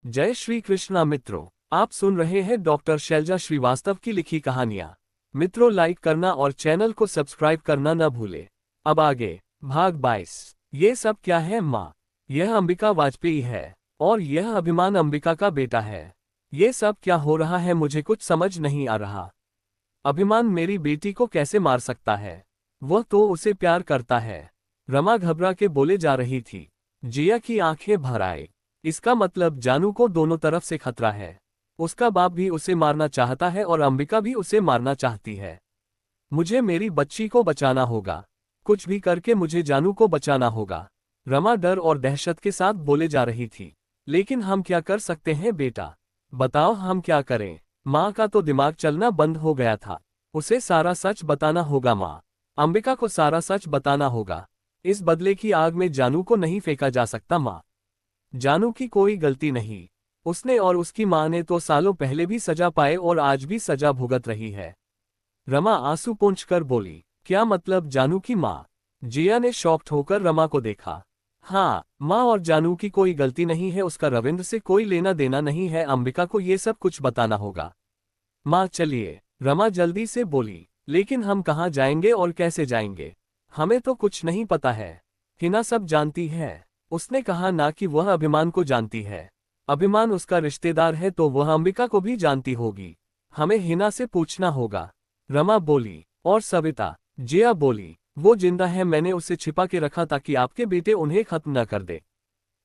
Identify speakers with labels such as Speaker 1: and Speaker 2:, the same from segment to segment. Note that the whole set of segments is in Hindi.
Speaker 1: जय श्री कृष्णा मित्रों, आप सुन रहे हैं डॉक्टर शैलजा श्रीवास्तव की लिखी कहानियां। मित्रों, लाइक करना और चैनल को सब्सक्राइब करना न भूले। अब आगे भाग 22। ये सब क्या है माँ? यह अंबिका वाजपेयी है और यह अभिमान अंबिका का बेटा है। ये सब क्या हो रहा है? मुझे कुछ समझ नहीं आ रहा। अभिमान मेरी बेटी को कैसे मार सकता है? वह तो उसे प्यार करता है। रमा घबरा के बोले जा रही थी। जिया की आंखें भर आए। इसका मतलब जानू को दोनों तरफ से खतरा है। उसका बाप भी उसे मारना चाहता है और अंबिका भी उसे मारना चाहती है। मुझे मेरी बच्ची को बचाना होगा। कुछ भी करके मुझे जानू को बचाना होगा। रमा डर और दहशत के साथ बोले जा रही थी। लेकिन हम क्या कर सकते हैं बेटा? बताओ हम क्या करें? माँ का तो दिमाग चलना बंद हो गया था। उसे सारा सच बताना होगा माँ। अंबिका को सारा सच बताना होगा। इस बदले की आग में जानू को नहीं फेंका जा सकता माँ। जानू की कोई गलती नहीं। उसने और उसकी माँ ने तो सालों पहले भी सजा पाए और आज भी सजा भुगत रही है। रमा आंसू पोंछकर बोली, क्या मतलब जानू की माँ? जिया ने शॉक्ड होकर रमा को देखा। हाँ माँ, और जानू की कोई गलती नहीं है। उसका रविंद्र से कोई लेना देना नहीं है। अंबिका को ये सब कुछ बताना होगा। माँ चलिए, रमा जल्दी से बोली। लेकिन हम कहाँ जाएंगे और कैसे जाएंगे? हमें तो कुछ नहीं पता है। हिना सब जानती है। उसने कहा ना कि वह अभिमान को जानती है। अभिमान उसका रिश्तेदार है तो वह अंबिका को भी जानती होगी। हमें हिना से पूछना होगा। रमा बोली। और सविता? जिया बोली। वो जिंदा है, मैंने उसे छिपा के रखा ताकि आपके बेटे उन्हें खत्म न कर दे।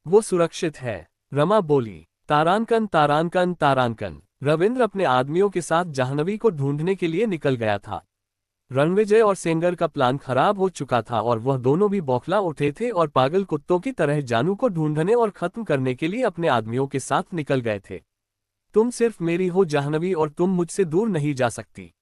Speaker 1: वो सुरक्षित है। रमा बोली। तारांकन तारांकन तारांकन। रविंद्र अपने आदमियों के साथ जाह्नवी को ढूंढने के लिए निकल गया था। रणविजय और सेंगर का प्लान खराब हो चुका था और वह दोनों भी बौखला उठे थे और पागल कुत्तों की तरह जानू को ढूंढने और खत्म करने के लिए अपने आदमियों के साथ निकल गए थे। तुम सिर्फ मेरी हो जाह्नवी, और तुम मुझसे दूर नहीं जा सकती।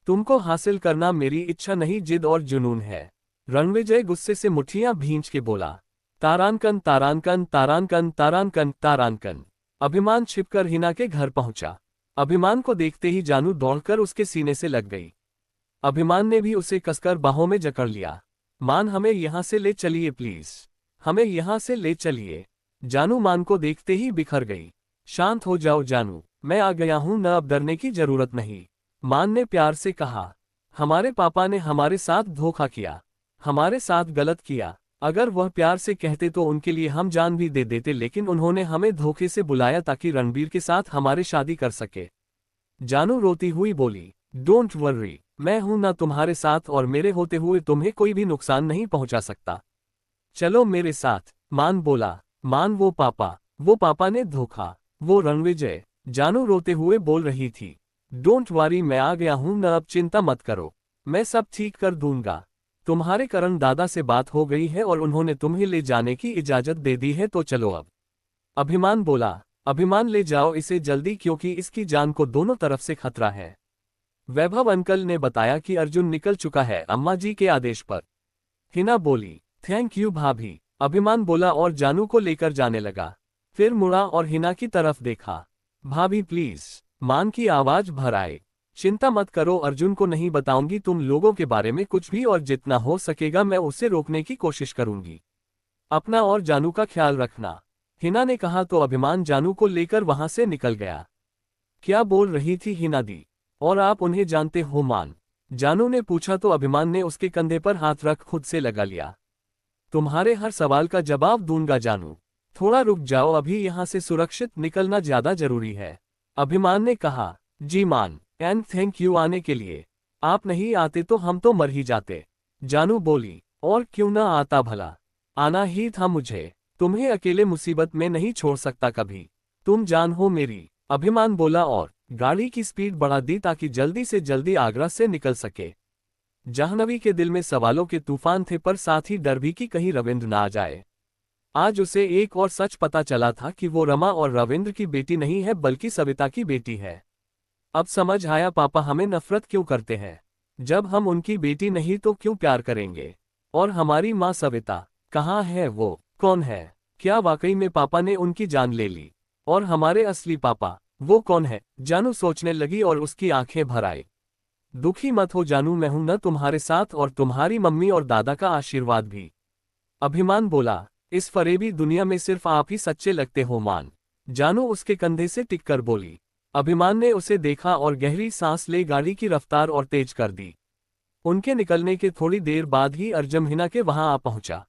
Speaker 1: तुमको हासिल करना मेरी इच्छा नहीं, जिद और जुनून है। रणविजय गुस्से से मुट्ठियां भींच के बोला। तारांकन तारांकन तारांकन तारांकन तारांकन। अभिमान छिपकर हिना के घर पहुंचा। अभिमान को देखते ही जानू दौड़कर उसके सीने से लग गई। अभिमान ने भी उसे कसकर बाहों में जकड़ लिया। मान, हमें यहां से ले चलिए प्लीज। हमें यहां से ले चलिए। जानू मान को देखते ही बिखर गई। शांत हो जाओ जानू, मैं आ गया हूं, न अब डरने की जरूरत नहीं। मान ने प्यार से कहा। हमारे पापा ने हमारे साथ धोखा किया, हमारे साथ गलत किया। अगर वह प्यार से कहते तो उनके लिए हम जान भी दे देते, लेकिन उन्होंने हमें धोखे से बुलाया ताकि रणबीर के साथ हमारी शादी कर सके। जानू रोती हुई बोली। डोंट वर्री, मैं हूं ना तुम्हारे साथ, और मेरे होते हुए तुम्हें कोई भी नुकसान नहीं पहुंचा सकता। चलो मेरे साथ। मान बोला। मान, वो पापा ने धोखा। वो रणविजय। जानू रोते हुए बोल रही थी। डोंट वरी, मैं आ गया हूं ना, अब चिंता मत करो। मैं सब ठीक कर दूंगा। तुम्हारे करण दादा से बात हो गई है और उन्होंने तुम्हें ले जाने की इजाजत दे दी है, तो चलो अब। अभिमान बोला। अभिमान ले जाओ इसे जल्दी, क्योंकि इसकी जान को दोनों तरफ से खतरा है। वैभव अंकल ने बताया कि अर्जुन निकल चुका है अम्मा जी के आदेश पर। हिना बोली। थैंक यू भाभी। अभिमान बोला और जानू को लेकर जाने लगा। फिर मुड़ा और हिना की तरफ देखा। भाभी प्लीज। मान की आवाज भर आए। चिंता मत करो, अर्जुन को नहीं बताऊंगी तुम लोगों के बारे में कुछ भी, और जितना हो सकेगा मैं उसे रोकने की कोशिश करूंगी। अपना और जानू का ख्याल रखना। हिना ने कहा तो अभिमान जानू को लेकर वहां से निकल गया। क्या बोल रही थी हिना दी? और आप उन्हें जानते हो मान? जानू ने पूछा तो अभिमान ने उसके कंधे पर हाथ रख खुद से लगा लिया। तुम्हारे हर सवाल का जवाब दूंगा जानू। थोड़ा रुक जाओ, अभी यहां से सुरक्षित निकलना ज्यादा जरूरी है। अभिमान ने कहा। जी मान, एंड थैंक यू आने के लिए। आप नहीं आते तो हम तो मर ही जाते। जानू बोली। और क्यों ना आता भला, आना ही था मुझे। तुम्हें अकेले मुसीबत में नहीं छोड़ सकता कभी। तुम जान हो मेरी। अभिमान बोला और गाड़ी की स्पीड बढ़ा दी ताकि जल्दी से जल्दी आगरा से निकल सके। जाह्नवी के दिल में सवालों के तूफान थे, पर साथ ही डर भी कि कहीं रविंद्र ना आ जाए। आज उसे एक और सच पता चला था कि वो रमा और रविंद्र की बेटी नहीं है, बल्कि सविता की बेटी है। अब समझ आया पापा हमें नफरत क्यों करते हैं। जब हम उनकी बेटी नहीं तो क्यों प्यार करेंगे? और हमारी माँ सविता कहाँ है? वो कौन है? क्या वाकई में पापा ने उनकी जान ले ली? और हमारे असली पापा वो कौन है? जानू सोचने लगी और उसकी आंखें भर आई। दुखी मत हो जानू, मैं हूं न तुम्हारे साथ, और तुम्हारी मम्मी और दादा का आशीर्वाद भी। अभिमान बोला। इस फरेबी दुनिया में सिर्फ आप ही सच्चे लगते हो मान। जानू उसके कंधे से टिककर बोली। अभिमान ने उसे देखा और गहरी सांस ले गाड़ी की रफ्तार और तेज कर दी। उनके निकलने के थोड़ी देर बाद ही अर्जुन हिना के वहां आ पहुंचा।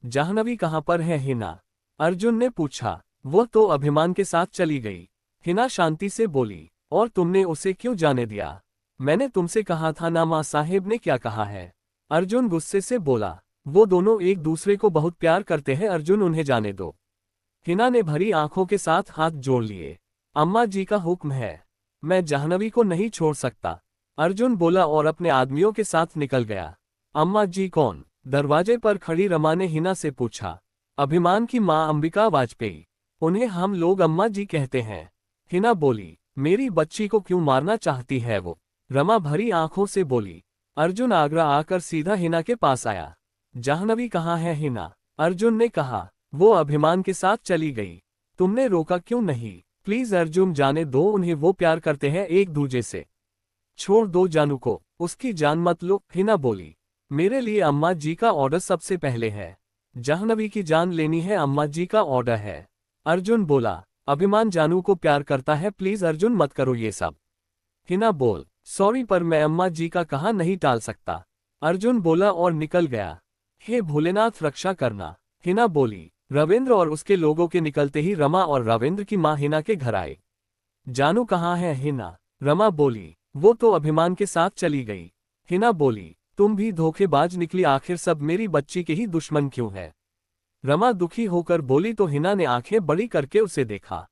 Speaker 1: जाह्नवी कहां पर है हिना? अर्जुन ने पूछा। वो तो अभिमान के साथ चली गई, हिना शांति से बोली। और तुमने उसे क्यों जाने दिया? मैंने तुमसे कहा था ना, मां साहेब ने क्या कहा है? अर्जुन गुस्से से बोला। वो दोनों एक दूसरे को बहुत प्यार करते हैं अर्जुन, उन्हें जाने दो। हिना ने भरी आंखों के साथ हाथ जोड़ लिए। अम्मा जी का हुक्म है, मैं जाह्नवी को नहीं छोड़ सकता, अर्जुन बोला और अपने आदमियों के साथ निकल गया। अम्मा जी कौन? दरवाजे पर खड़ी रमा ने हिना से पूछा। अभिमान की मां अंबिका वाजपेयी, उन्हें हम लोग अम्मा जी कहते हैं। हिना बोली। मेरी बच्ची को क्यों मारना चाहती है वो? रमा भरी आंखों से बोली। अर्जुन आगरा आकर सीधा हिना के पास आया। जाह्नवी कहाँ है हिना? अर्जुन ने कहा। वो अभिमान के साथ चली गई, तुमने रोका क्यों नहीं? प्लीज अर्जुन, जाने दो उन्हें, वो प्यार करते हैं एक दूजे से। छोड़ दो जानू को, उसकी जान मत लो, हिना बोली। मेरे लिए अम्मा जी का ऑर्डर सबसे पहले है। जाह्नवी की जान लेनी है, अम्मा जी का ऑर्डर है। अर्जुन बोला। अभिमान जानू को प्यार करता है, प्लीज अर्जुन मत करो ये सब। हिना बोल। सॉरी पर मैं अम्मा जी का कहा नहीं टाल सकता, अर्जुन बोला और निकल गया। हे भोलेनाथ रक्षा करना, हिना बोली। रविंद्र और उसके लोगों के निकलते ही रमा और रविंद्र की मां हिना के घर आए। जानू कहाँ है हिना? रमा बोली। वो तो अभिमान के साथ चली गई। हिना बोली। तुम भी धोखेबाज निकली, आखिर सब मेरी बच्ची के ही दुश्मन क्यों है? रमा दुखी होकर बोली तो हिना ने आंखें बड़ी करके उसे देखा।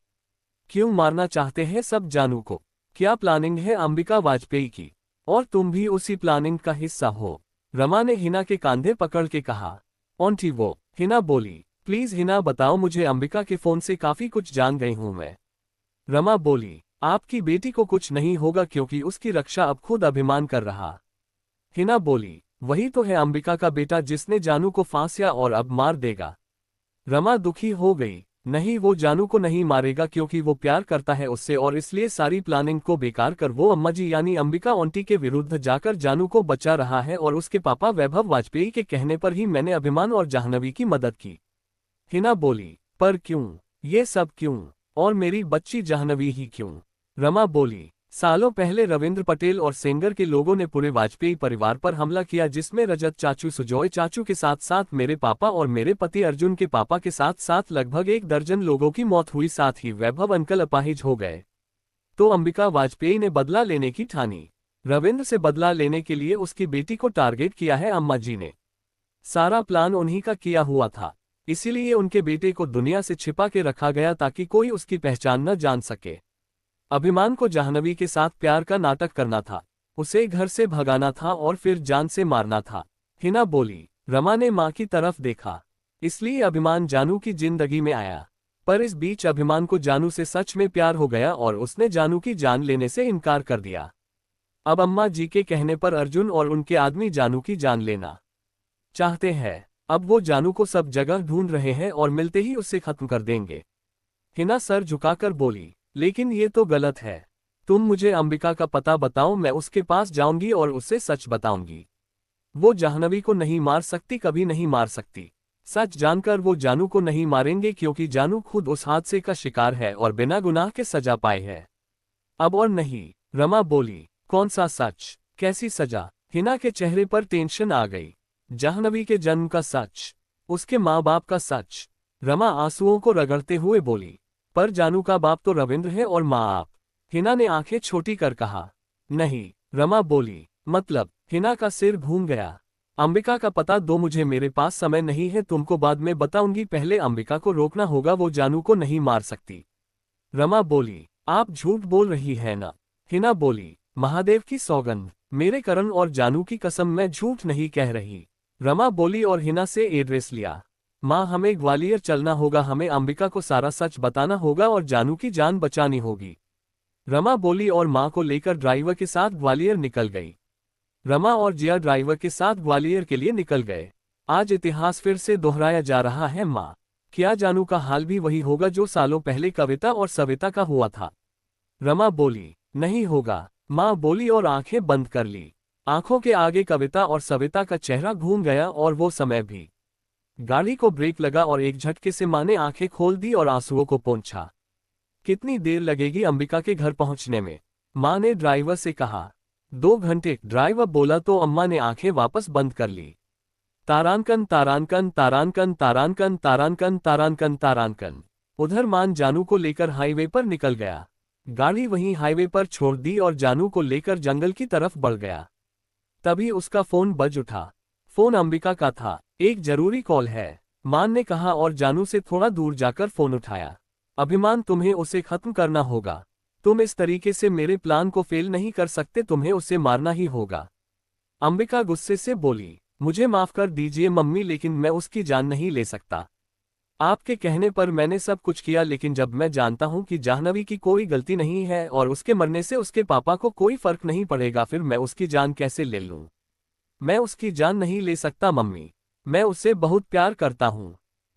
Speaker 1: क्यों मारना चाहते हैं सब जानू को? क्या प्लानिंग है अंबिका वाजपेयी की? और तुम भी उसी प्लानिंग का हिस्सा हो? रमा ने हिना के कांधे पकड़ के कहा। ऑन्टी वो, हिना बोली। प्लीज हिना बताओ मुझे, अंबिका के फोन से काफी कुछ जान गई हूं मैं। रमा बोली। आपकी बेटी को कुछ नहीं होगा क्योंकि उसकी रक्षा अब खुद अभिमान कर रहा। हिना बोली। वही तो है अंबिका का बेटा जिसने जानू को फांसिया और अब मार देगा। रमा दुखी हो गई। नहीं, वो जानू को नहीं मारेगा क्योंकि वो प्यार करता है उससे और इसलिए सारी प्लानिंग को बेकार कर वो अम्मा जी यानी अंबिका आंटी के विरुद्ध जाकर जानू को बचा रहा है और उसके पापा वैभव वाजपेयी के कहने पर ही मैंने अभिमान और जाह्नवी की मदद की। हिना बोली। पर क्यों? ये सब क्यों? और मेरी बच्ची जाह्नवी ही क्यों? रमा बोली। सालों पहले रविंद्र पटेल और सेंगर के लोगों ने पूरे वाजपेयी परिवार पर हमला किया, जिसमें रजत चाचू, सुजॉय चाचू के साथ साथ मेरे पापा और मेरे पति अर्जुन के पापा के साथ साथ लगभग 1 दर्जन लोगों की मौत हुई, साथ ही वैभव अंकल अपाहिज हो गए। तो अंबिका वाजपेयी ने बदला लेने की ठानी। रविंद्र से बदला लेने के लिए उसकी बेटी को टारगेट किया है अम्मा जी ने। सारा प्लान उन्हीं का किया हुआ था, इसीलिए उनके बेटे को दुनिया से छिपा के रखा गया ताकि कोई उसकी पहचान न जान सके। अभिमान को जाह्नवी के साथ प्यार का नाटक करना था, उसे घर से भगाना था और फिर जान से मारना था। हिना बोली। रमा ने मां की तरफ देखा। इसलिए अभिमान जानू की जिंदगी में आया, पर इस बीच अभिमान को जानू से सच में प्यार हो गया और उसने जानू की जान लेने से इनकार कर दिया। अब अम्मा जी के कहने पर अर्जुन और उनके आदमी जानू की जान लेना चाहते हैं। अब वो जानू को सब जगह ढूंढ रहे हैं और मिलते ही उसे खत्म कर देंगे। हिना सर झुकाकर बोली। लेकिन ये तो गलत है, तुम मुझे अंबिका का पता बताओ, मैं उसके पास जाऊंगी और उसे सच बताऊंगी। वो जाह्नवी को नहीं मार सकती, कभी नहीं मार सकती। सच जानकर वो जानू को नहीं मारेंगे क्योंकि जानू खुद उस हादसे का शिकार है और बिना गुनाह के सजा पाए है। अब और नहीं, रमा बोली। कौन सा सच? कैसी सजा? हिना के चेहरे पर टेंशन आ गई। जाह्नवी के जन्म का सच, उसके माँ बाप का सच। रमा आंसुओं को रगड़ते हुए बोली। पर जानू का बाप तो रविंद्र है और माँ आप। हिना ने आंखें छोटी कर कहा। नहीं, रमा बोली। मतलब? हिना का सिर घूम गया। अंबिका का पता दो मुझे, मेरे पास समय नहीं है, तुमको बाद में बताऊंगी, पहले अंबिका को रोकना होगा, वो जानू को नहीं मार सकती। रमा बोली। आप झूठ बोल रही है ना? हिना बोली। महादेव की सौगंध, मेरे करण और जानू की कसम, मैं झूठ नहीं कह रही। रमा बोली और हिना से एड्रेस लिया। माँ हमें ग्वालियर चलना होगा, हमें अंबिका को सारा सच बताना होगा और जानू की जान बचानी होगी। रमा बोली और माँ को लेकर ड्राइवर के साथ ग्वालियर निकल गई। रमा और जिया ड्राइवर के साथ ग्वालियर के लिए निकल गए। आज इतिहास फिर से दोहराया जा रहा है माँ। क्या जानू का हाल भी वही होगा जो सालों पहले कविता और सविता का हुआ था? रमा बोली। नहीं होगा, माँ बोली और आंखें बंद कर ली। आंखों के आगे कविता और सविता का चेहरा घूम गया और वो समय भी। गाड़ी को ब्रेक लगा और एक झटके से माँ ने आंखें खोल दी और आंसुओं को पोंछा। कितनी देर लगेगी अंबिका के घर पहुंचने में? माँ ने ड्राइवर से कहा। 2 घंटे, ड्राइवर बोला तो अम्मा ने आंखें वापस बंद कर ली। तारांकन तारांकन तारांकन तारांकन तारांकन तारांकन तारांकन। उधर मान जानू को लेकर हाईवे पर निकल गया। गाड़ी वहीं हाईवे पर छोड़ दी और जानू को लेकर जंगल की तरफ बढ़ गया। तभी उसका फोन बज उठा। फोन अंबिका का था। एक जरूरी कॉल है, मान ने कहा और जानू से थोड़ा दूर जाकर फोन उठाया। अभिमान, तुम्हें उसे खत्म करना होगा। तुम इस तरीके से मेरे प्लान को फेल नहीं कर सकते, तुम्हें उसे मारना ही होगा। अंबिका गुस्से से बोली, मुझे माफ कर दीजिए मम्मी, लेकिन मैं उसकी जान नहीं ले सकता। आपके कहने पर मैंने सब कुछ किया, लेकिन जब मैं जानता हूं कि जाह्नवी की कोई गलती नहीं है और उसके मरने से उसके पापा को कोई फर्क नहीं पड़ेगा, फिर मैं उसकी जान कैसे ले लूं? मैं उसकी जान नहीं ले सकता मम्मी, मैं उससे बहुत प्यार करता हूं।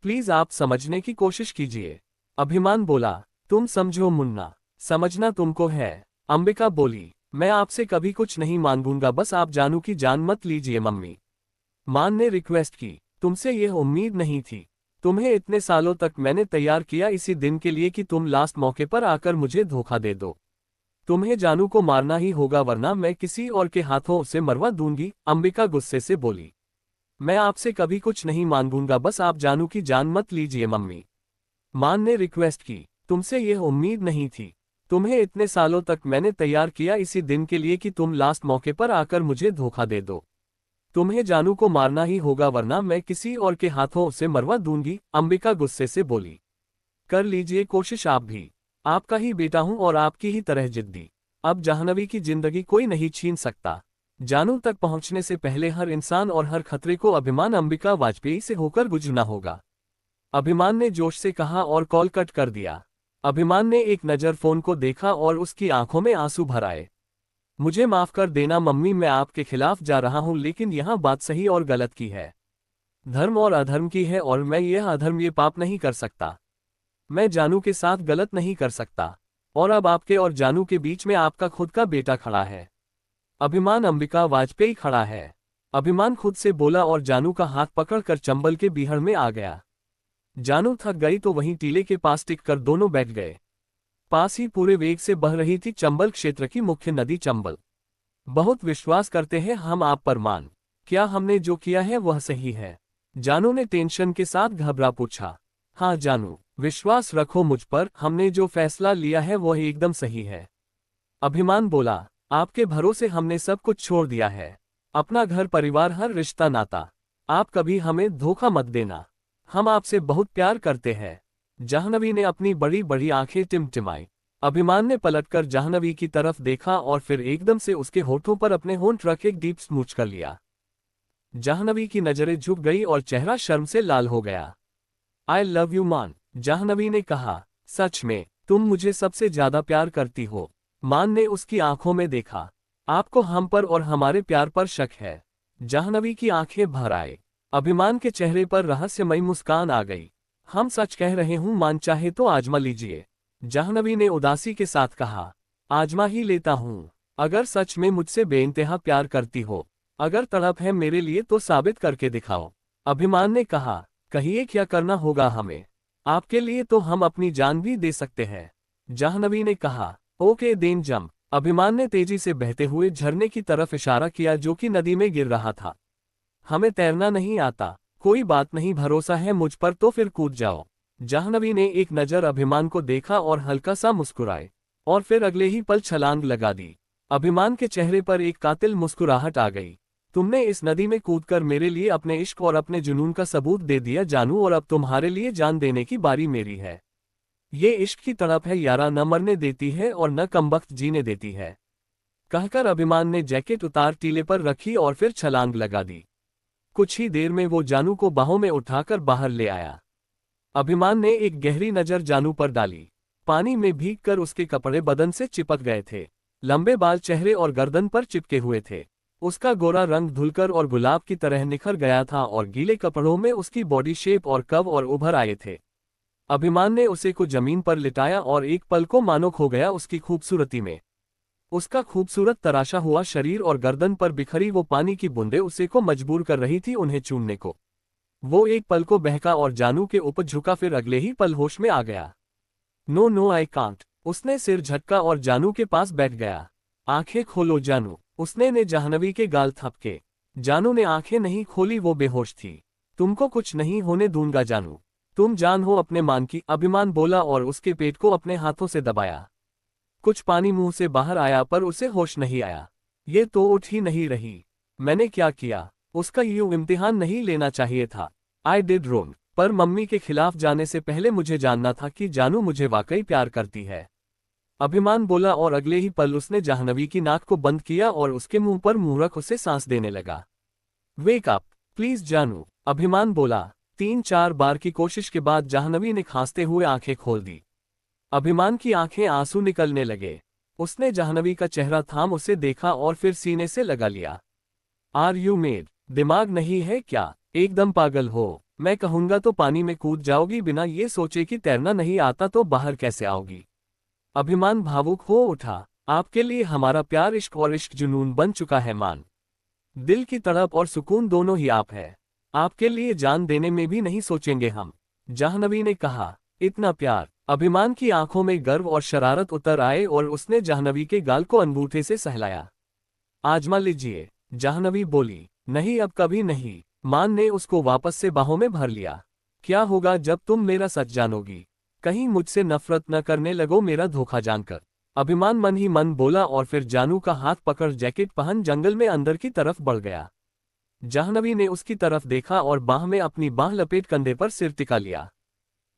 Speaker 1: प्लीज आप समझने की कोशिश कीजिए। अभिमान बोला, तुम समझो मुन्ना, समझना तुमको है। अंबिका बोली, मैं आपसे कभी कुछ नहीं मांगूंगा, बस आप जानू की जान मत लीजिए मम्मी। मान ने रिक्वेस्ट की, तुमसे यह उम्मीद नहीं थी। तुम्हें इतने सालों तक मैंने तैयार किया इसी दिन के लिए कि तुम लास्ट मौके पर आकर मुझे धोखा दे दो। तुम्हें जानू को मारना ही होगा, वरना मैं किसी और के हाथों उसे मरवा दूंगी। अंबिका गुस्से से बोली, मैं आपसे कभी कुछ नहीं मांगूंगा, बस आप जानू की जान मत लीजिए मम्मी। मान ने रिक्वेस्ट की, तुमसे यह उम्मीद नहीं थी। तुम्हें इतने सालों तक मैंने तैयार किया इसी दिन के लिए कि तुम लास्ट मौके पर आकर मुझे धोखा दे दो। तुम्हें जानू को मारना ही होगा, वरना मैं किसी और के हाथों उसे मरवा दूंगी। अंबिका गुस्से से बोली, कर लीजिए कोशिश आप भी, आपका ही बेटा हूं और आपकी ही तरह जिद्दी। अब जाह्नवी की जिंदगी कोई नहीं छीन सकता। जानू तक पहुंचने से पहले हर इंसान और हर खतरे को अभिमान अंबिका वाजपेयी से होकर गुजरना होगा। अभिमान ने जोश से कहा और कॉल कट कर दिया। अभिमान ने एक नज़र फोन को देखा और उसकी आंखों में आंसू भर आए। मुझे माफ कर देना मम्मी, मैं आपके खिलाफ जा रहा हूं, लेकिन यहां बात सही और गलत की है, धर्म और अधर्म की है, और मैं यह अधर्म ये पाप नहीं कर सकता। मैं जानू के साथ गलत नहीं कर सकता, और अब आपके और जानू के बीच में आपका खुद का बेटा खड़ा है। अभिमान अंबिका वाजपेयी खड़ा है। अभिमान खुद से बोला और जानू का हाथ पकड़कर चंबल के बीहड़ में आ गया। जानू थक गई तो वहीं टीले के पास टिककर दोनों बैठ गए। पास ही पूरे वेग से बह रही थी चंबल क्षेत्र की मुख्य नदी चंबल। बहुत विश्वास करते हैं हम आप पर मान, क्या हमने जो किया है वह सही है? जानू ने टेंशन के साथ घबरा पूछा। हाँ जानू, विश्वास रखो मुझ पर, हमने जो फैसला लिया है वह एकदम सही है। अभिमान बोला, आपके भरोसे हमने सब कुछ छोड़ दिया है, अपना घर परिवार हर रिश्ता नाता। आप कभी हमें धोखा मत देना, हम आपसे बहुत प्यार करते हैं। जाह्नवी ने अपनी बड़ी बड़ी आंखें टिमटिमाई। अभिमान ने पलटकर जाह्नवी की तरफ देखा और फिर एकदम से उसके होठों पर अपने होंठ रख एक डीप स्मूच कर लिया। जाह्नवी की नजरें झुक गई और चेहरा शर्म से लाल हो गया। आई लव यू मान, जाह्नवी ने कहा। सच में तुम मुझे सबसे ज्यादा प्यार करती हो? मान ने उसकी आंखों में देखा। आपको हम पर और हमारे प्यार पर शक है? जाह्नवी की आंखें भर आए। अभिमान के चेहरे पर रहस्यमयी मुस्कान आ गई। हम सच कह रहे हूं मान, चाहे तो आजमा लीजिए, जाह्नवी ने उदासी के साथ कहा। आजमा ही लेता हूं, अगर सच में मुझसे बेइंतहा प्यार करती हो, अगर तड़प है मेरे लिए तो साबित करके दिखाओ। अभिमान ने कहा। कहिए क्या करना होगा हमें? आपके लिए तो हम अपनी जान भी दे सकते हैं, जाह्नवी ने कहा। Okay then jump. अभिमान ने तेजी से बहते हुए झरने की तरफ इशारा किया जो कि नदी में गिर रहा था। हमें तैरना नहीं आता, कोई बात नहीं, भरोसा है मुझ पर तो फिर कूद जाओ। जाह्नवी ने एक नज़र अभिमान को देखा और हल्का सा मुस्कुराए, और फिर अगले ही पल छलांग लगा दी। अभिमान के चेहरे पर एक कातिल मुस्कुराहट आ गई। तुमने इस नदी में कूदकर मेरे लिए अपने इश्क और अपने जुनून का सबूत दे दिया जानू, और अब तुम्हारे लिए जान देने की बारी मेरी है। ये इश्क की तड़प है यारा, न मरने देती है और न कमबख्त जीने देती है। कहकर अभिमान ने जैकेट उतार टीले पर रखी और फिर छलांग लगा दी। कुछ ही देर में वो जानू को बाहों में उठाकर बाहर ले आया। अभिमान ने एक गहरी नजर जानू पर डाली। पानी में भीगकर उसके कपड़े बदन से चिपक गए थे। लंबे बाल चेहरे और गर्दन पर चिपके हुए थे। उसका गोरा रंग धुलकर और गुलाब की तरह निखर गया था और गीले कपड़ों में उसकी बॉडी शेप और कव और उभर आए थे। अभिमान ने उसे को जमीन पर लिटाया और एक पल को मानो खो गया उसकी खूबसूरती में। उसका खूबसूरत तराशा हुआ शरीर और गर्दन पर बिखरी वो पानी की बूंदें उसे को मजबूर कर रही थी उन्हें चूमने को। वो एक पल को बहका और जानू के ऊपर झुका, फिर अगले ही पल होश में आ गया। No no I can't. उसने सिर झटका और जानू के पास बैठ गया। आंखें खोलो जानू, उसने ने जाह्नवी के गाल थपके। जानू ने आंखें नहीं खोली, वो बेहोश थी। तुमको कुछ नहीं होने दूंगा जानू, तुम जान हो अपने मान की, अभिमान बोला और उसके पेट को अपने हाथों से दबाया। कुछ पानी मुंह से बाहर आया पर उसे होश नहीं आया। ये तो उठ ही नहीं रही। मैंने क्या किया? उसका यूं इम्तिहान नहीं लेना चाहिए था। आई डिड रोंग, पर मम्मी के खिलाफ जाने से पहले मुझे जानना था कि जानू मुझे वाकई प्यार करती है। अभिमान बोला और अगले ही पल उसने जाह्नवी की नाक को बंद किया और उसके मुंह पर मुंह रख उसे सांस देने लगा। वेक अप प्लीज जानू, अभिमान बोला। 3-4 बार की कोशिश के बाद जाह्नवी ने खांसते हुए आंखें खोल दी। अभिमान की आंखें आंसू निकलने लगे। उसने जाह्नवी का चेहरा थाम उसे देखा और फिर सीने से लगा लिया। Are you mad? दिमाग नहीं है क्या? एकदम पागल हो। मैं कहूंगा तो पानी में कूद जाओगी, बिना ये सोचे कि तैरना नहीं आता तो बाहर कैसे आओगी? अभिमान भावुक हो उठा। आपके लिए हमारा प्यार इश्क और इश्क जुनून बन चुका है मान। दिल की तड़प और सुकून दोनों ही आप है। आपके लिए जान देने में भी नहीं सोचेंगे हम, जाह्नवी ने कहा। इतना प्यार? अभिमान की आंखों में गर्व और शरारत उतर आए और उसने जाह्नवी के गाल को अंगूठे से सहलाया। आजमा लीजिए, जाह्नवी बोली। नहीं अब कभी नहीं। मान ने उसको वापस से बाहों में भर लिया। क्या होगा जब तुम मेरा सच जानोगी? कहीं मुझसे नफरत न करने लगो मेरा धोखा जानकर, अभिमान मन ही मन बोला और फिर जानू का हाथ पकड़ जैकेट पहन जंगल में अंदर की तरफ बढ़ गया। जाह्नवी ने उसकी तरफ देखा और बाह में अपनी बाह लपेट कंधे पर सिर टिका लिया।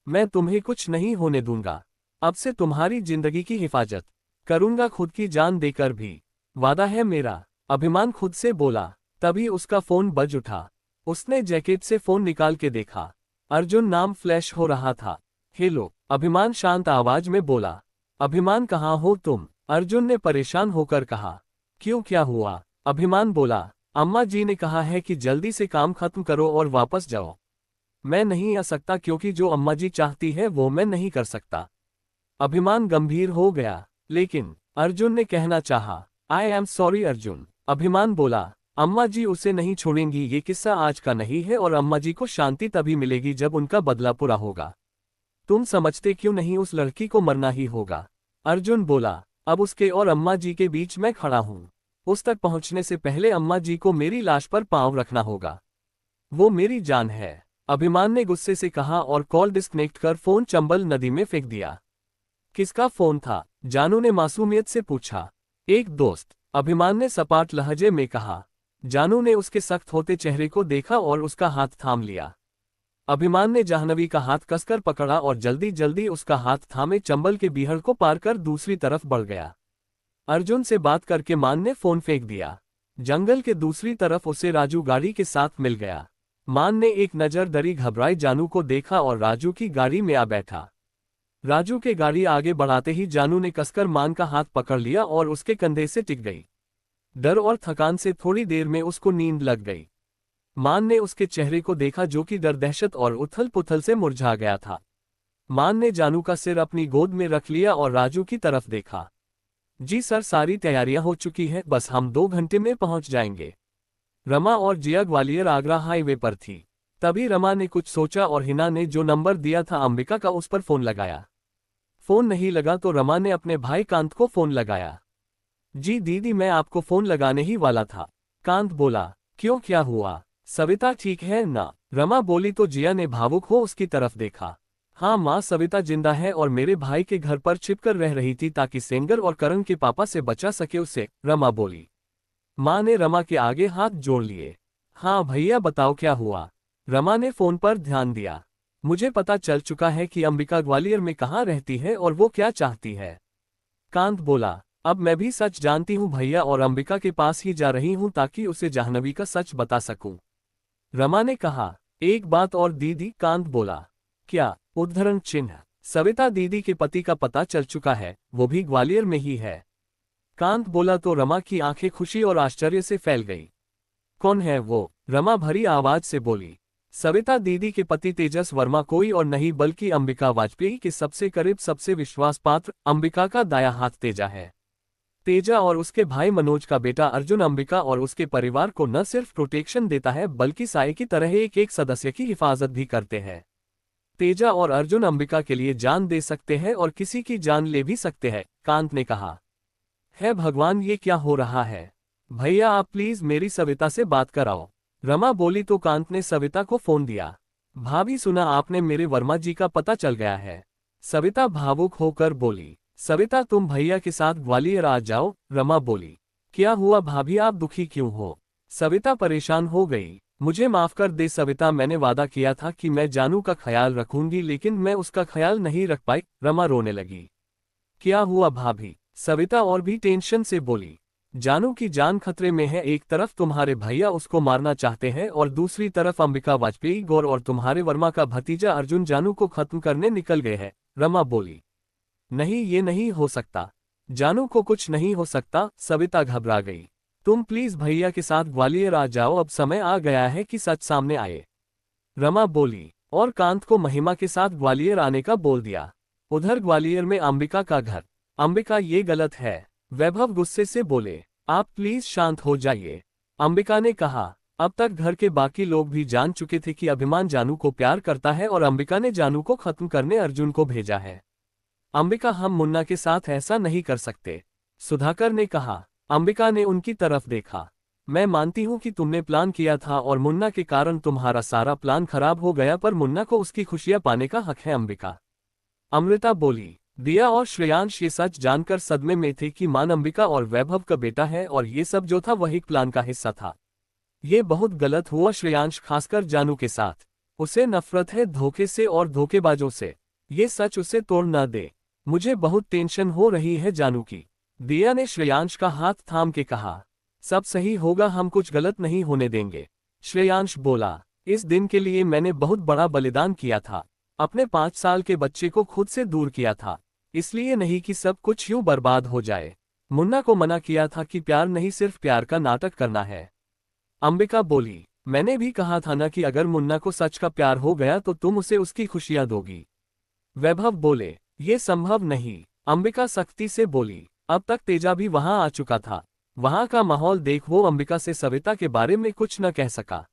Speaker 1: मैं तुम्हें कुछ नहीं होने दूंगा। अब से तुम्हारी जिंदगी की हिफाजत करूंगा, खुद की जान देकर भी, वादा है मेरा, अभिमान खुद से बोला। तभी उसका फोन बज उठा। उसने जैकेट से फोन निकाल के देखा। अर्जुन नाम फ्लैश हो रहा था। हेलो, अभिमान शांत आवाज में बोला। अभिमान कहाँ हो तुम? अर्जुन ने परेशान होकर कहा। क्यों, क्या हुआ? अभिमान बोला। अम्मा जी ने कहा है कि जल्दी से काम खत्म करो और वापस जाओ। मैं नहीं आ सकता क्योंकि जो अम्मा जी चाहती है वो मैं नहीं कर सकता। अभिमान गंभीर हो गया। लेकिन, अर्जुन ने कहना चाहा। आई एम सॉरी अर्जुन, अभिमान बोला। अम्मा जी उसे नहीं छोड़ेंगी, ये किस्सा आज का नहीं है और अम्मा जी को शांति तभी मिलेगी जब उनका बदला पूरा होगा। तुम समझते क्यों नहीं उस लड़की को मरना ही होगा? अर्जुन बोला। अब उसके और अम्मा जी के बीच मैं खड़ा हूं। उस तक पहुंचने से पहले अम्मा जी को मेरी लाश पर पांव रखना होगा। वो मेरी जान है, अभिमान ने गुस्से से कहा और कॉल डिस्कनेक्ट कर फोन चंबल नदी में फेंक दिया। किसका फोन था? जानू ने मासूमियत से पूछा। एक दोस्त, अभिमान ने सपाट लहजे में कहा। जानू ने उसके सख्त होते चेहरे को देखा और उसका हाथ थाम लिया। अभिमान ने जाह्नवी का हाथ कसकर पकड़ा और जल्दी जल्दी उसका हाथ थामे चंबल के बीहड़ को पार कर दूसरी तरफ बढ़ गया। अर्जुन से बात करके मान ने फोन फेंक दिया। जंगल के दूसरी तरफ उसे राजू गाड़ी के साथ मिल गया। मान ने एक नजर दरी घबराई जानू को देखा और राजू की गाड़ी में आ बैठा। राजू के गाड़ी आगे बढ़ाते ही जानू ने कसकर मान का हाथ पकड़ लिया और उसके कंधे से टिक गई। डर और थकान से थोड़ी देर में उसको नींद लग गई। मान ने उसके चेहरे को देखा जो कि डर, दहशत और उथल पुथल से मुरझा गया था। मान ने जानू का सिर अपनी गोद में रख लिया और राजू की तरफ देखा। जी सर, सारी तैयारियां हो चुकी हैं, बस हम 2 घंटे में पहुंच जाएंगे। रमा और जिया ग्वालियर आगरा हाईवे पर थी। तभी रमा ने कुछ सोचा और हिना ने जो नंबर दिया था अंबिका का उस पर फोन लगाया। फोन नहीं लगा तो रमा ने अपने भाई कांत को फोन लगाया। जी दीदी, मैं आपको फोन लगाने ही वाला था। कांत बोला। क्यों, क्या हुआ? सविता ठीक है ना? रमा बोली तो जिया ने भावुक हो उसकी तरफ देखा। हाँ माँ, सविता जिंदा है और मेरे भाई के घर पर छिपकर रह रही थी ताकि सेंगर और करण के पापा से बचा सके उसे, रमा बोली। माँ ने रमा के आगे हाथ जोड़ लिए। हाँ भैया बताओ क्या हुआ? रमा ने फोन पर ध्यान दिया। मुझे पता चल चुका है कि अंबिका ग्वालियर में कहाँ रहती है और वो क्या चाहती है। कांत बोला। अब मैं भी सच जानती हूँ भैया और अंबिका के पास ही जा रही हूँ ताकि उसे जाह्नवी का सच बता सकूं। रमा ने कहा। एक बात और दीदी, कांत बोला। क्या? उद्धरण चिन्ह। सविता दीदी के पति का पता चल चुका है, वो भी ग्वालियर में ही है। कांत बोला तो रमा की आंखें खुशी और आश्चर्य से फैल गई। कौन है वो? रमा भरी आवाज से बोली। सविता दीदी के पति तेजस वर्मा कोई और नहीं बल्कि अंबिका वाजपेयी के सबसे करीब, सबसे विश्वास पात्र, अंबिका का दाया हाथ तेजा है। तेजा और उसके भाई मनोज का बेटा अर्जुन अंबिका और उसके परिवार को न सिर्फ प्रोटेक्शन देता है बल्कि साये की तरह एक एक सदस्य की हिफाजत भी करते हैं। तेजा और अर्जुन अंबिका के लिए जान दे सकते हैं और किसी की जान ले भी सकते हैं, कांत ने कहा। है भगवान, ये क्या हो रहा है? भैया आप प्लीज मेरी सविता से बात कराओ। रमा बोली तो कांत ने सविता को फोन दिया। भाभी सुना आपने, मेरे वर्मा जी का पता चल गया है। सविता भावुक होकर बोली। सविता तुम भैया के साथ ग्वालियर आ जाओ, रमा बोली। क्या हुआ भाभी, आप दुखी क्यों हो? सविता परेशान हो गई। मुझे माफ कर दे सविता, मैंने वादा किया था कि मैं जानू का ख्याल रखूंगी लेकिन मैं उसका ख्याल नहीं रख पाई, रमा रोने लगी। क्या हुआ भाभी? सविता और भी टेंशन से बोली। जानू की जान खतरे में है, एक तरफ तुम्हारे भैया उसको मारना चाहते हैं और दूसरी तरफ अंबिका वाजपेयी गौर और तुम्हारे वर्मा का भतीजा अर्जुन जानू को खत्म करने निकल गए हैं, रमा बोली। नहीं, ये नहीं हो सकता। जानू को कुछ नहीं हो सकता, सविता घबरा गई। तुम प्लीज भैया के साथ ग्वालियर आ जाओ, अब समय आ गया है कि सच सामने आए, रमा बोली। और कांत को महिमा के साथ ग्वालियर आने का बोल दिया। उधर ग्वालियर में अंबिका का घर। अंबिका ये गलत है, वैभव गुस्से से बोले। आप प्लीज शांत हो जाइए, अंबिका ने कहा। अब तक घर के बाकी लोग भी जान चुके थे कि अभिमान जानू को प्यार करता है और अंबिका ने जानू को खत्म करने अर्जुन को भेजा है। अंबिका, हम मुन्ना के साथ ऐसा नहीं कर सकते, सुधाकर ने कहा। अंबिका ने उनकी तरफ देखा। मैं मानती हूं कि तुमने प्लान किया था और मुन्ना के कारण तुम्हारा सारा प्लान खराब हो गया, पर मुन्ना को उसकी खुशियां पाने का हक है, अंबिका। अमृता बोली। दिया और श्रेयांश ये सच जानकर सदमे में थे कि मान अंबिका और वैभव का बेटा है और ये सब जो था वही प्लान का हिस्सा था। ये बहुत गलत हुआ श्रेयांश, खासकर जानू के साथ। उसे नफरत है धोखे से और धोखेबाजों से। ये सच उसे तोड़ न दे। मुझे बहुत टेंशन हो रही है जानू की, दिया ने श्रेयांश का हाथ थाम के कहा। सब सही होगा, हम कुछ गलत नहीं होने देंगे, श्रेयांश बोला। इस दिन के लिए मैंने बहुत बड़ा बलिदान किया था, अपने 5 साल के बच्चे को खुद से दूर किया था, इसलिए नहीं कि सब कुछ यूं बर्बाद हो जाए। मुन्ना को मना किया था कि प्यार नहीं, सिर्फ प्यार का नाटक करना है, अंबिका बोली। मैंने भी कहा था ना कि अगर मुन्ना को सच का प्यार हो गया तो तुम उसे उसकी खुशियां दोगी, वैभव बोले। ये संभव नहीं, अंबिका सख्ती से बोली। अब तक तेजा भी वहां आ चुका था। वहां का माहौल देख वो अंबिका से सविता के बारे में कुछ न कह सका।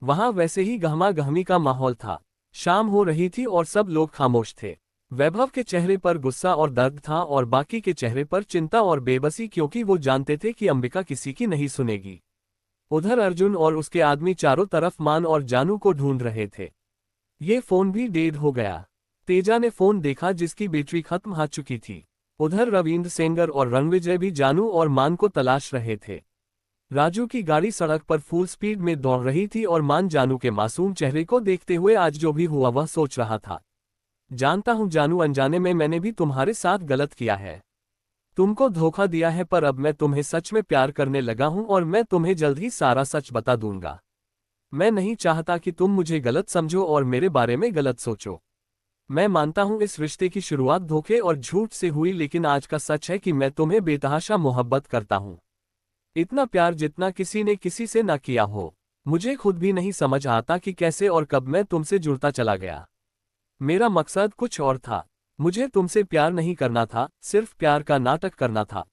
Speaker 1: वहां वैसे ही गहमा गहमी का माहौल था। शाम हो रही थी और सब लोग खामोश थे। वैभव के चेहरे पर गुस्सा और दर्द था और बाकी के चेहरे पर चिंता और बेबसी, क्योंकि वो जानते थे कि अंबिका किसी की नहीं सुनेगी। उधर अर्जुन और उसके आदमी चारों तरफ मान और जानू को ढूंढ रहे थे। ये फोन भी डेड हो गया। तेजा ने फोन देखा जिसकी बैटरी खत्म हो चुकी थी। उधर रविंद्र सेंगर और रणविजय भी जानू और मान को तलाश रहे थे। राजू की गाड़ी सड़क पर फुल स्पीड में दौड़ रही थी और मान जानू के मासूम चेहरे को देखते हुए आज जो भी हुआ वह सोच रहा था। जानता हूं जानू, अनजाने में मैंने भी तुम्हारे साथ गलत किया है, तुमको धोखा दिया है, पर अब मैं तुम्हें सच में प्यार करने लगा हूं और मैं तुम्हें जल्द ही सारा सच बता दूंगा। मैं नहीं चाहता कि तुम मुझे गलत समझो और मेरे बारे में गलत सोचो। मैं मानता हूं इस रिश्ते की शुरुआत धोखे और झूठ से हुई, लेकिन आज का सच है कि मैं तुम्हें बेतहाशा मोहब्बत करता हूं। इतना प्यार जितना किसी ने किसी से ना किया हो। मुझे खुद भी नहीं समझ आता कि कैसे और कब मैं तुमसे जुड़ता चला गया। मेरा मकसद कुछ और था। मुझे तुमसे प्यार नहीं करना था, सिर्फ प्यार का नाटक करना था।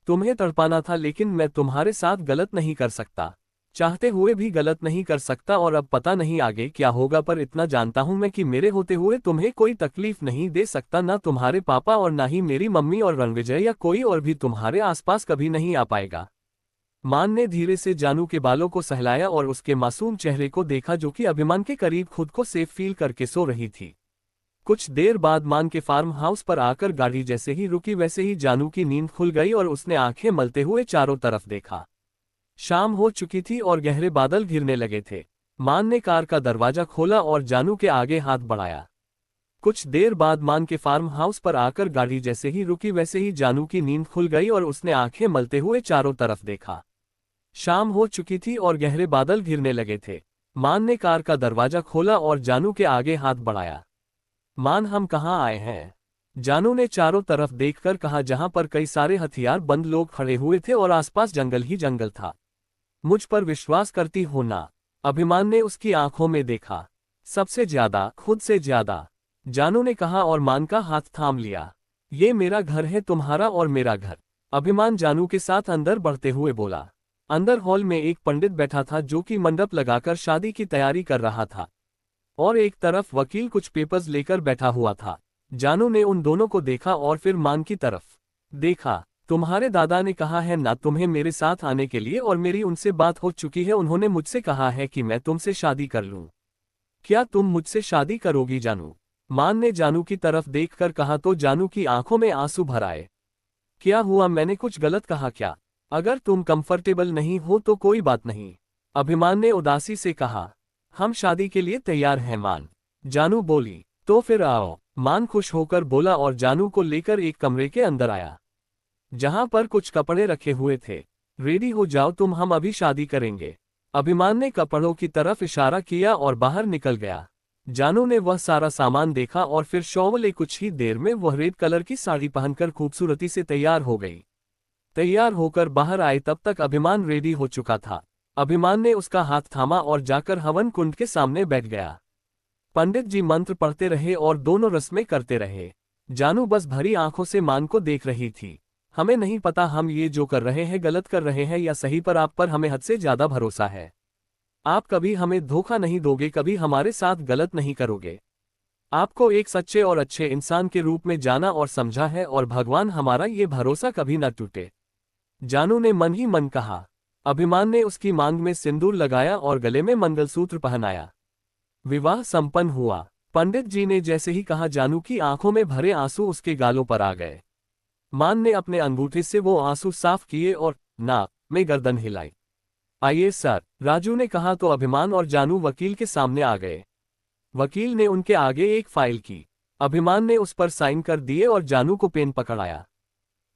Speaker 1: तुम्हें तड़पाना था, लेकिन मैं तुम्हारे साथ गलत नहीं कर सकता, चाहते हुए भी गलत नहीं कर सकता। और अब पता नहीं आगे क्या होगा, पर इतना जानता हूं मैं कि मेरे होते हुए तुम्हें कोई तकलीफ नहीं दे सकता, ना तुम्हारे पापा और ना ही मेरी मम्मी और रणविजय या कोई और भी तुम्हारे आसपास कभी नहीं आ पाएगा। मान ने धीरे से जानू के बालों को सहलाया और उसके मासूम चेहरे को देखा, जो कि अभिमान के करीब खुद को सेफ फील करके सो रही थी। कुछ देर बाद मान के फार्म हाउस पर आकर गाड़ी जैसे ही रुकी वैसे ही जानू की नींद खुल गई और उसने आंखें मलते हुए चारों तरफ देखा। शाम हो चुकी थी और गहरे बादल घिरने लगे थे। मान ने कार का दरवाजा खोला और जानू के आगे हाथ बढ़ाया। कुछ देर बाद मान के फार्म हाउस पर आकर गाड़ी जैसे ही रुकी वैसे ही जानू की नींद खुल गई और उसने आंखें मलते हुए चारों तरफ देखा। शाम हो चुकी थी और गहरे बादल घिरने लगे थे। मान ने कार का दरवाजा खोला और जानू के आगे हाथ बढ़ाया। मान, हम कहाँ आए हैं? जानू ने चारों तरफ देखकर कहा, जहां पर कई सारे हथियार बंद लोग खड़े हुए थे और आसपास जंगल ही जंगल था। मुझ पर विश्वास करती हो ना? अभिमान ने उसकी आंखों में देखा। सबसे ज्यादा, खुद से ज्यादा, जानू ने कहा और मान का हाथ थाम लिया। ये मेरा घर है, तुम्हारा और मेरा घर, अभिमान जानू के साथ अंदर बढ़ते हुए बोला। अंदर हॉल में एक पंडित बैठा था जो कि मंडप लगाकर शादी की तैयारी कर रहा था। और एक तरफ वकील कुछ पेपर्स लेकर बैठा हुआ था। जानू ने उन दोनों को देखा और फिर मान की तरफ देखा। तुम्हारे दादा ने कहा है ना तुम्हें मेरे साथ आने के लिए, और मेरी उनसे बात हो चुकी है। उन्होंने मुझसे कहा है कि मैं तुमसे शादी कर लूं। क्या तुम मुझसे शादी करोगी जानू? मान ने जानू की तरफ देखकर कहा तो जानू की आंखों में आंसू भर आए। क्या हुआ, मैंने कुछ गलत कहा क्या? अगर तुम कंफर्टेबल नहीं हो तो कोई बात नहीं, अभिमान ने उदासी से कहा। हम शादी के लिए तैयार हैं मान, जानू बोली। तो फिर आओ, मान खुश होकर बोला और जानू को लेकर एक कमरे के अंदर आया, जहां पर कुछ कपड़े रखे हुए थे। रेडी हो जाओ तुम, हम अभी शादी करेंगे। अभिमान ने कपड़ों की तरफ इशारा किया और बाहर निकल गया। जानू ने वह सारा सामान देखा और फिर शौवले कुछ ही देर में वह रेड कलर की साड़ी पहनकर खूबसूरती से तैयार हो गई। तैयार होकर बाहर आए तब तक अभिमान रेडी हो चुका था। अभिमान ने उसका हाथ थामा और जाकर हवन कुंड के सामने बैठ गया। पंडित जी मंत्र पढ़ते रहे और दोनों रस्में करते रहे। जानू बस भरी आंखों से मान को देख रही थी। हमें नहीं पता हम ये जो कर रहे हैं गलत कर रहे हैं या सही, पर आप पर हमें हद से ज्यादा भरोसा है। आप कभी हमें धोखा नहीं दोगे, कभी हमारे साथ गलत नहीं करोगे। आपको एक सच्चे और अच्छे इंसान के रूप में जाना और समझा है, और भगवान हमारा ये भरोसा कभी न टूटे। जानू ने मन ही मन कहा। अभिमान ने उसकी मांग में सिंदूर लगाया और गले में मंगलसूत्र पहनाया। विवाह संपन्न हुआ। पंडित जी ने जैसे ही कहा जानू की आंखों में भरे आंसू उसके गालों पर आ गए। मान ने अपने अंगूठे से वो आंसू साफ किए और नाक में गर्दन हिलाई। आइए सर, राजू ने कहा तो अभिमान और जानू वकील के सामने आ गए। वकील ने उनके आगे एक फाइल की। अभिमान ने उस पर साइन कर दिए और जानू को पेन पकड़ाया।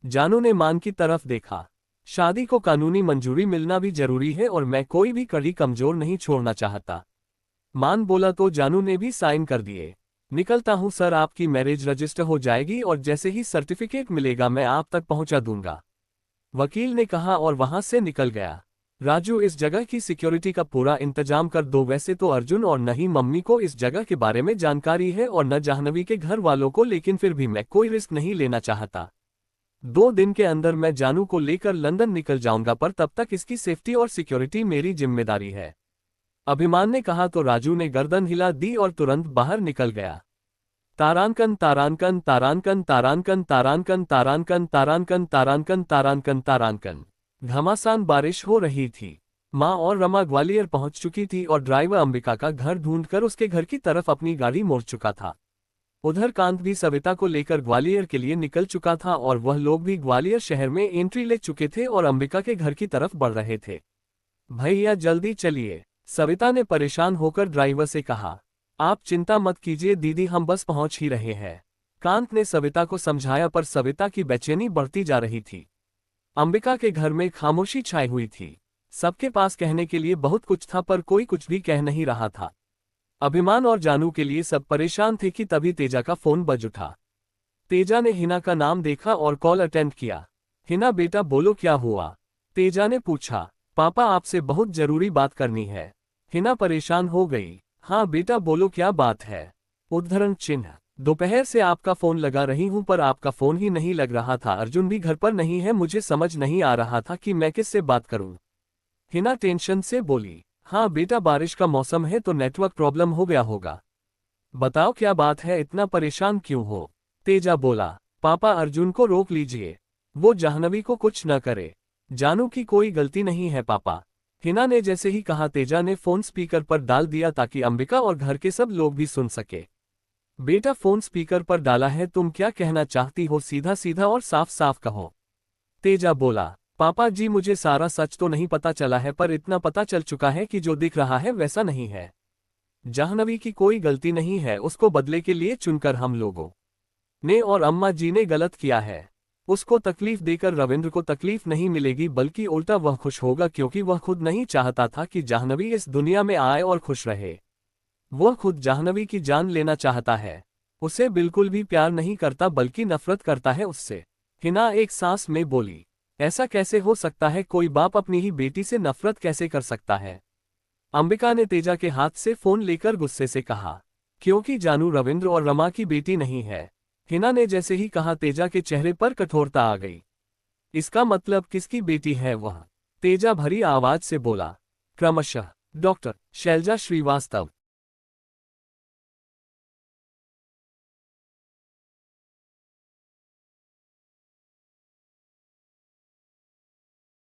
Speaker 1: जानू ने मान की तरफ देखा। शादी को कानूनी मंजूरी मिलना भी जरूरी है और मैं कोई भी कड़ी कमजोर नहीं छोड़ना चाहता। मान बोला तो जानू ने भी साइन कर दिए। निकलता हूं सर, आपकी मैरिज रजिस्टर हो जाएगी और जैसे ही सर्टिफिकेट मिलेगा मैं आप तक पहुंचा दूंगा, वकील ने कहा और वहां से निकल गया। राजू, इस जगह की सिक्योरिटी का पूरा इंतजाम कर दो। वैसे तो अर्जुन और न ही मम्मी को इस जगह के बारे में जानकारी है और न जाह्नवी के घर वालों को, लेकिन फिर भी मैं कोई रिस्क नहीं लेना चाहता। 2 दिन के अंदर मैं जानू को लेकर लंदन निकल जाऊंगा, पर तब तक इसकी सेफ्टी और सिक्योरिटी मेरी जिम्मेदारी है, अभिमान ने कहा तो राजू ने गर्दन हिला दी और तुरंत बाहर निकल गया। तारांकन तारांकन तारांकन तारांकन तारांकन तारांकन तारांकन तारांकन तारांकन तारांकन। घमासान बारिश हो रही थी। माँ और रमा ग्वालियर पहुंच चुकी थी और ड्राइवर अंबिका का घर ढूंढकर उसके घर की तरफ अपनी गाड़ी मोड़ चुका था। उधर कांत भी सविता को लेकर ग्वालियर के लिए निकल चुका था और वह लोग भी ग्वालियर शहर में एंट्री ले चुके थे और अंबिका के घर की तरफ बढ़ रहे थे। भैया जल्दी चलिए, सविता ने परेशान होकर ड्राइवर से कहा। आप चिंता मत कीजिए दीदी, हम बस पहुंच ही रहे हैं, कांत ने सविता को समझाया, पर सविता की बेचैनी बढ़ती जा रही थी। अंबिका के घर में खामोशी छाई हुई थी। सबके पास कहने के लिए बहुत कुछ था पर कोई कुछ भी कह नहीं रहा था। अभिमान और जानू के लिए सब परेशान थे कि तभी तेजा का फोन बज उठा। तेजा ने हिना का नाम देखा और कॉल अटेंड किया। हिना बेटा बोलो क्या हुआ? तेजा ने पूछा। पापा आपसे बहुत जरूरी बात करनी है। हिना परेशान हो गई। हाँ बेटा बोलो क्या बात है? उद्धरण चिन्ह। दोपहर से आपका फोन लगा रही हूं पर आपका फोन ही नहीं लग रहा था। अर्जुन भी घर पर नहीं है, मुझे समझ नहीं आ रहा था कि मैं किससे बात करूं। हिना टेंशन से बोली। हाँ बेटा बारिश का मौसम है तो नेटवर्क प्रॉब्लम हो गया होगा। बताओ क्या बात है, इतना परेशान क्यों हो? तेजा बोला। पापा अर्जुन को रोक लीजिए, वो जाह्नवी को कुछ न करे। जानू की कोई गलती नहीं है पापा। हिना ने जैसे ही कहा तेजा ने फोन स्पीकर पर डाल दिया ताकि अंबिका और घर के सब लोग भी सुन सके। बेटा फोन स्पीकर पर डाला है, तुम क्या कहना चाहती हो? सीधा सीधा और साफ साफ कहो। तेजा बोला। पापा जी मुझे सारा सच तो नहीं पता चला है, पर इतना पता चल चुका है कि जो दिख रहा है वैसा नहीं है। जाह्नवी की कोई गलती नहीं है, उसको बदले के लिए चुनकर हम लोगों ने और अम्मा जी ने गलत किया है। उसको तकलीफ देकर रविंद्र को तकलीफ नहीं मिलेगी, बल्कि उल्टा वह खुश होगा, क्योंकि वह खुद नहीं चाहता था कि जाह्नवी इस दुनिया में आए और खुश रहे। वह खुद जाह्नवी की जान लेना चाहता है। उसे बिल्कुल भी प्यार नहीं करता बल्कि नफरत करता है उससे। हिना एक सांस में बोली। ऐसा कैसे हो सकता है? कोई बाप अपनी ही बेटी से नफरत कैसे कर सकता है? अंबिका ने तेजा के हाथ से फोन लेकर गुस्से से कहा। क्योंकि जानू रविंद्र और रमा की बेटी नहीं है। हिना ने जैसे ही कहा तेजा के चेहरे पर कठोरता आ गई। इसका मतलब किसकी बेटी है वह? तेजा भरी आवाज से बोला। क्रमशः डॉक्टर शैलजा श्रीवास्तव।